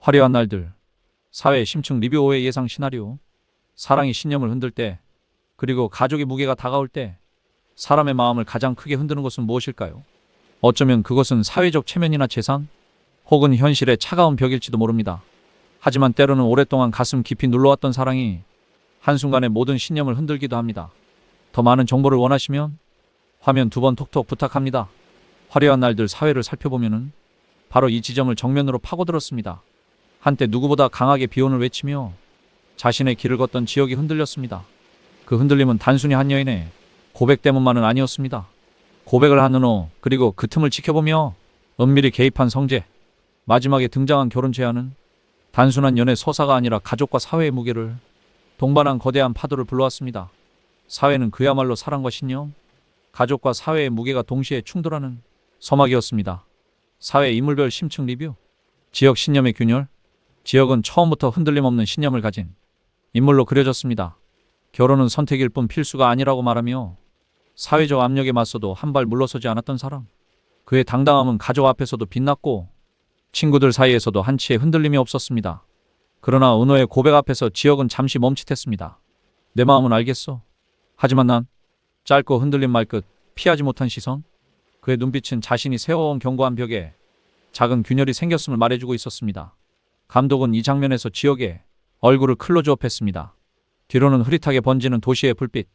화려한 날들, 사회 심층 리뷰 5의 예상 시나리오, 사랑이 신념을 흔들 때, 그리고 가족의 무게가 다가올 때, 사람의 마음을 가장 크게 흔드는 것은 무엇일까요? 어쩌면 그것은 사회적 체면이나 재산, 혹은 현실의 차가운 벽일지도 모릅니다. 하지만 때로는 오랫동안 가슴 깊이 눌러왔던 사랑이 한순간에 모든 신념을 흔들기도 합니다. 더 많은 정보를 원하시면 화면 2번 톡톡 부탁합니다. 화려한 날들 사회를 살펴보면은 바로 이 지점을 정면으로 파고들었습니다. 한때 누구보다 강하게 비혼을 외치며 자신의 길을 걷던 지역이 흔들렸습니다. 그 흔들림은 단순히 한 여인의 고백 때문만은 아니었습니다. 고백을 한 은호, 그리고 그 틈을 지켜보며 은밀히 개입한 성재, 마지막에 등장한 결혼 제안은 단순한 연애 서사가 아니라 가족과 사회의 무게를 동반한 거대한 파도를 불러왔습니다. 사회는 그야말로 사랑과 신념, 가족과 사회의 무게가 동시에 충돌하는 서막이었습니다. 사회 인물별 심층 리뷰, 지역 신념의 균열, 지역은 처음부터 흔들림 없는 신념을 가진 인물로 그려졌습니다. 결혼은 선택일 뿐 필수가 아니라고 말하며 사회적 압력에 맞서도 한 발 물러서지 않았던 사람. 그의 당당함은 가족 앞에서도 빛났고 친구들 사이에서도 한치의 흔들림이 없었습니다. 그러나 은호의 고백 앞에서 지역은 잠시 멈칫했습니다. 내 마음은 알겠어. 하지만 난 짧고 흔들린 말끝, 피하지 못한 시선. 그의 눈빛은 자신이 세워온 견고한 벽에 작은 균열이 생겼음을 말해주고 있었습니다. 감독은 이 장면에서 지역의 얼굴을 클로즈업했습니다. 뒤로는 흐릿하게 번지는 도시의 불빛.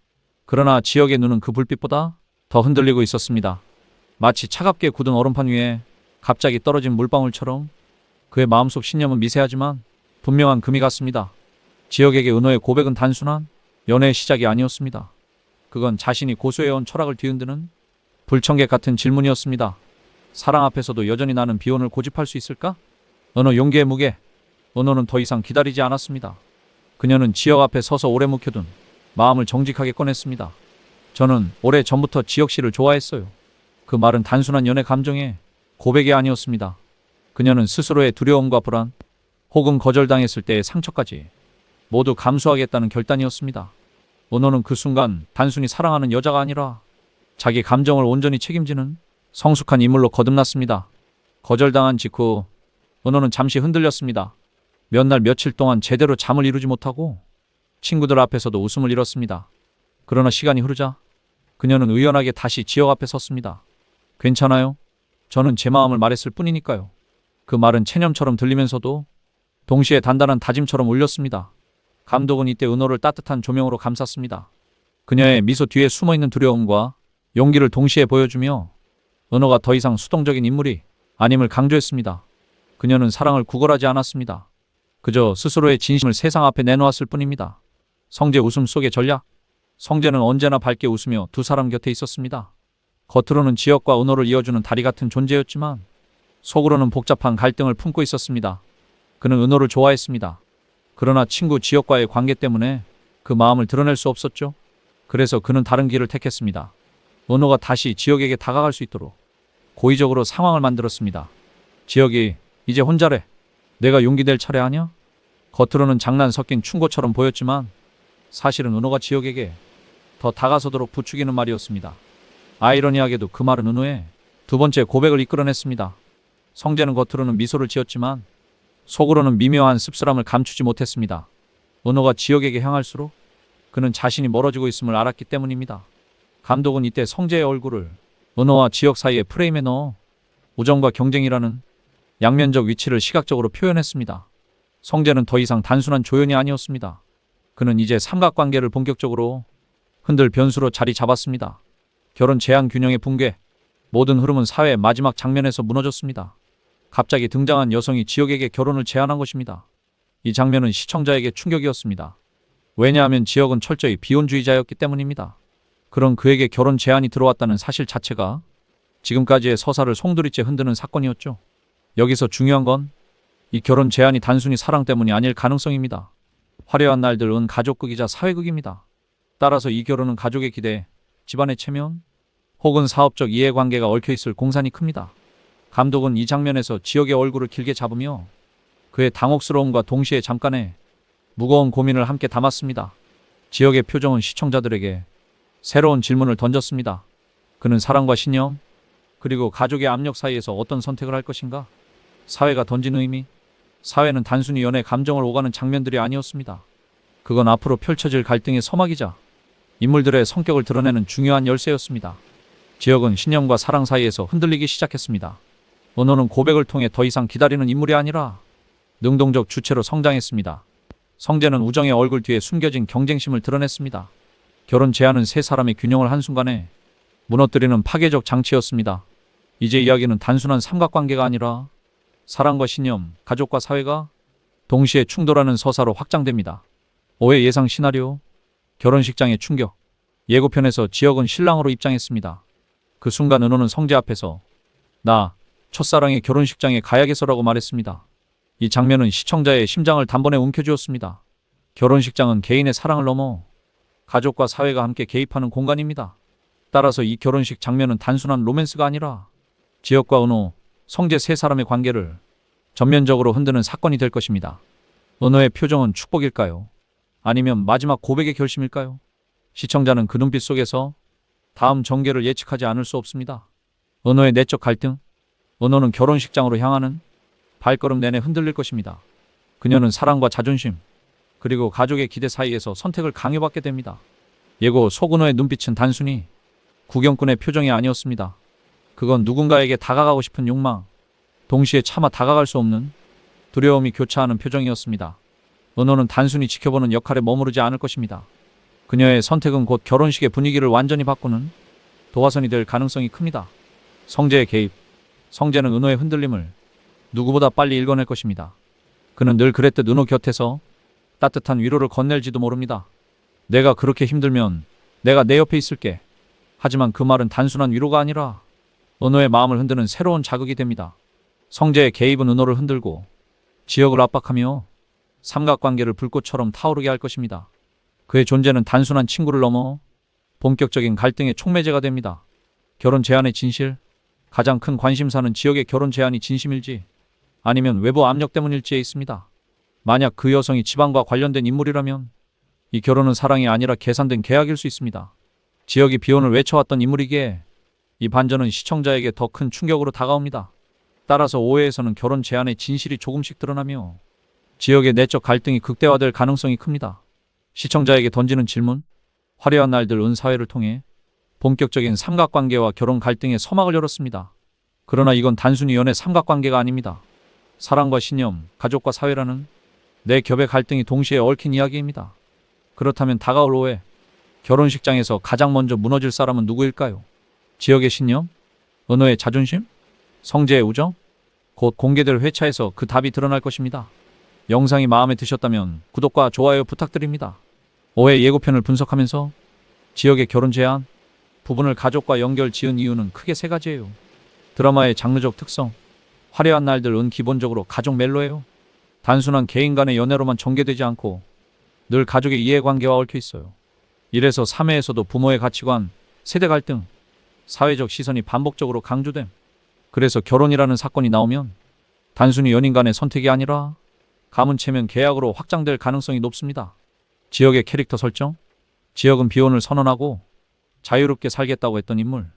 그러나 지역의 눈은 그 불빛보다 더 흔들리고 있었습니다. 마치 차갑게 굳은 얼음판 위에 갑자기 떨어진 물방울처럼 그의 마음속 신념은 미세하지만 분명한 금이 갔습니다. 지역에게 은호의 고백은 단순한 연애의 시작이 아니었습니다. 그건 자신이 고수해온 철학을 뒤흔드는 불청객 같은 질문이었습니다. 사랑 앞에서도 여전히 나는 비혼을 고집할 수 있을까? 은호 용기의 무게. 은호는 더 이상 기다리지 않았습니다. 그녀는 지역 앞에 서서 오래 묵혀둔 마음을 정직하게 꺼냈습니다. 저는 오래 전부터 지역 씨를 좋아했어요. 그 말은 단순한 연애 감정의 고백이 아니었습니다. 그녀는 스스로의 두려움과 불안, 혹은 거절당했을 때의 상처까지 모두 감수하겠다는 결단이었습니다. 은호는 그 순간 단순히 사랑하는 여자가 아니라 자기 감정을 온전히 책임지는 성숙한 인물로 거듭났습니다. 거절당한 직후 은호는 잠시 흔들렸습니다. 몇 날 며칠 동안 제대로 잠을 이루지 못하고 친구들 앞에서도 웃음을 잃었습니다. 그러나 시간이 흐르자 그녀는 의연하게 다시 지역 앞에 섰습니다. 괜찮아요? 저는 제 마음을 말했을 뿐이니까요. 그 말은 체념처럼 들리면서도 동시에 단단한 다짐처럼 울렸습니다. 감독은 이때 은호를 따뜻한 조명으로 감쌌습니다. 그녀의 미소 뒤에 숨어있는 두려움과 용기를 동시에 보여주며 은호가 더 이상 수동적인 인물이 아님을 강조했습니다. 그녀는 사랑을 구걸하지 않았습니다. 그저 스스로의 진심을 세상 앞에 내놓았을 뿐입니다. 성재 웃음 속의 전략. 성재는 언제나 밝게 웃으며 두 사람 곁에 있었습니다. 겉으로는 지역과 은호를 이어주는 다리 같은 존재였지만 속으로는 복잡한 갈등을 품고 있었습니다. 그는 은호를 좋아했습니다. 그러나 친구 지역과의 관계 때문에 그 마음을 드러낼 수 없었죠. 그래서 그는 다른 길을 택했습니다. 은호가 다시 지역에게 다가갈 수 있도록 고의적으로 상황을 만들었습니다. 지역이 이제 혼자래. 내가 용기 낼 차례 아니야? 겉으로는 장난 섞인 충고처럼 보였지만 사실은 은호가 지역에게 더 다가서도록 부추기는 말이었습니다. 아이러니하게도 그 말은 은호의 두 번째 고백을 이끌어냈습니다. 성재는 겉으로는 미소를 지었지만 속으로는 미묘한 씁쓸함을 감추지 못했습니다. 은호가 지역에게 향할수록 그는 자신이 멀어지고 있음을 알았기 때문입니다. 감독은 이때 성재의 얼굴을 은호와 지역 사이의 프레임에 넣어 우정과 경쟁이라는 양면적 위치를 시각적으로 표현했습니다. 성재는 더 이상 단순한 조연이 아니었습니다. 그는 이제 삼각관계를 본격적으로 흔들 변수로 자리 잡았습니다. 결혼 제한 균형의 붕괴, 모든 흐름은 사회의 마지막 장면에서 무너졌습니다. 갑자기 등장한 여성이 지역에게 결혼을 제안한 것입니다. 이 장면은 시청자에게 충격이었습니다. 왜냐하면 지역은 철저히 비혼주의자였기 때문입니다. 그런 그에게 결혼 제안이 들어왔다는 사실 자체가 지금까지의 서사를 송두리째 흔드는 사건이었죠. 여기서 중요한 건 이 결혼 제안이 단순히 사랑 때문이 아닐 가능성입니다. 화려한 날들은 가족극이자 사회극입니다. 따라서 이 결혼은 가족의 기대, 집안의 체면, 혹은 사업적 이해관계가 얽혀있을 공산이 큽니다. 감독은 이 장면에서 지역의 얼굴을 길게 잡으며 그의 당혹스러움과 동시에 잠깐의 무거운 고민을 함께 담았습니다. 지역의 표정은 시청자들에게 새로운 질문을 던졌습니다. 그는 사랑과 신념, 그리고 가족의 압력 사이에서 어떤 선택을 할 것인가? 사회가 던진 의미, 사회는 단순히 연애 감정을 오가는 장면들이 아니었습니다. 그건 앞으로 펼쳐질 갈등의 서막이자 인물들의 성격을 드러내는 중요한 열쇠였습니다. 지혁은 신념과 사랑 사이에서 흔들리기 시작했습니다. 은호는 고백을 통해 더 이상 기다리는 인물이 아니라 능동적 주체로 성장했습니다. 성재는 우정의 얼굴 뒤에 숨겨진 경쟁심을 드러냈습니다. 결혼 제안은 세 사람의 균형을 한순간에 무너뜨리는 파괴적 장치였습니다. 이제 이야기는 단순한 삼각관계가 아니라 사랑과 신념, 가족과 사회가 동시에 충돌하는 서사로 확장됩니다. 오해 예상 시나리오, 결혼식장의 충격. 예고편에서 지혁은 신랑으로 입장했습니다. 그 순간 은호는 성재 앞에서 나 첫사랑의 결혼식장에 가야겠어라고 말했습니다. 이 장면은 시청자의 심장을 단번에 움켜쥐었습니다. 결혼식장은 개인의 사랑을 넘어 가족과 사회가 함께 개입하는 공간입니다. 따라서 이 결혼식 장면은 단순한 로맨스가 아니라 지혁과 은호, 성재 세 사람의 관계를 전면적으로 흔드는 사건이 될 것입니다. 은호의 표정은 축복일까요? 아니면 마지막 고백의 결심일까요? 시청자는 그 눈빛 속에서 다음 전개를 예측하지 않을 수 없습니다. 은호의 내적 갈등, 은호는 결혼식장으로 향하는 발걸음 내내 흔들릴 것입니다. 그녀는 사랑과 자존심, 그리고 가족의 기대 사이에서 선택을 강요받게 됩니다. 예고 속 은호의 눈빛은 단순히 구경꾼의 표정이 아니었습니다. 그건 누군가에게 다가가고 싶은 욕망, 동시에 차마 다가갈 수 없는 두려움이 교차하는 표정이었습니다. 은호는 단순히 지켜보는 역할에 머무르지 않을 것입니다. 그녀의 선택은 곧 결혼식의 분위기를 완전히 바꾸는 도화선이 될 가능성이 큽니다. 성재의 개입. 성재는 은호의 흔들림을 누구보다 빨리 읽어낼 것입니다. 그는 늘 그랬듯 은호 곁에서 따뜻한 위로를 건넬지도 모릅니다. 내가 그렇게 힘들면 내가 내 옆에 있을게. 하지만 그 말은 단순한 위로가 아니라 은호의 마음을 흔드는 새로운 자극이 됩니다. 성재의 개입은 은호를 흔들고 지혁을 압박하며 삼각관계를 불꽃처럼 타오르게 할 것입니다. 그의 존재는 단순한 친구를 넘어 본격적인 갈등의 촉매제가 됩니다. 결혼 제안의 진실, 가장 큰 관심사는 지역의 결혼 제안이 진심일지 아니면 외부 압력 때문일지에 있습니다. 만약 그 여성이 지방과 관련된 인물이라면 이 결혼은 사랑이 아니라 계산된 계약일 수 있습니다. 지역이 비혼을 외쳐왔던 인물이기에 이 반전은 시청자에게 더 큰 충격으로 다가옵니다. 따라서 오해에서는 결혼 제안의 진실이 조금씩 드러나며 지역의 내적 갈등이 극대화될 가능성이 큽니다. 시청자에게 던지는 질문, 화려한 날들 은사회를 통해 본격적인 삼각관계와 결혼 갈등의 서막을 열었습니다. 그러나 이건 단순히 연애 삼각관계가 아닙니다. 사랑과 신념, 가족과 사회라는 네 겹의 갈등이 동시에 얽힌 이야기입니다. 그렇다면 다가올 오해, 결혼식장에서 가장 먼저 무너질 사람은 누구일까요? 지역의 신념? 은호의 자존심? 성재의 우정? 곧 공개될 회차에서 그 답이 드러날 것입니다. 영상이 마음에 드셨다면 구독과 좋아요 부탁드립니다. 오해 예고편을 분석하면서 지역의 결혼 제안 부분을 가족과 연결 지은 이유는 크게 세 가지예요. 드라마의 장르적 특성, 화려한 날들 은 기본적으로 가족 멜로예요. 단순한 개인 간의 연애로만 전개되지 않고 늘 가족의 이해관계와 얽혀 있어요. 1에서 3회에서도 부모의 가치관, 세대 갈등, 사회적 시선이 반복적으로 강조됨. 그래서 결혼이라는 사건이 나오면 단순히 연인 간의 선택이 아니라 가문체면 계약으로 확장될 가능성이 높습니다. 지역의 캐릭터 설정, 지역은 비혼을 선언하고 자유롭게 살겠다고 했던 인물.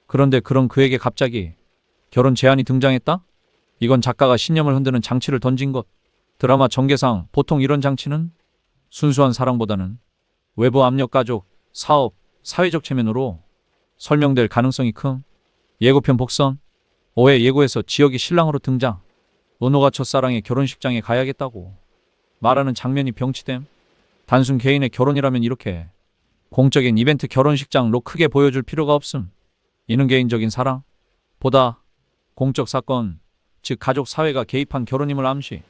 그런데 그런 그에게 갑자기 결혼 제안이 등장했다? 이건 작가가 신념을 흔드는 장치를 던진 것. 드라마 전개상 보통 이런 장치는 순수한 사랑보다는 외부 압력, 가족, 사업, 사회적 체면으로 설명될 가능성이 큼. 예고편 복선, 오해 예고에서 지역이 신랑으로 등장. 은호가 첫사랑의 결혼식장에 가야겠다고 말하는 장면이 병치됨. 단순 개인의 결혼이라면 이렇게 공적인 이벤트 결혼식장로 크게 보여줄 필요가 없음. 이는 개인적인 사랑 보다 공적 사건, 즉 가족 사회가 개입한 결혼임을 암시.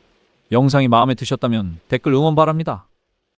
영상이 마음에 드셨다면 댓글 응원 바랍니다.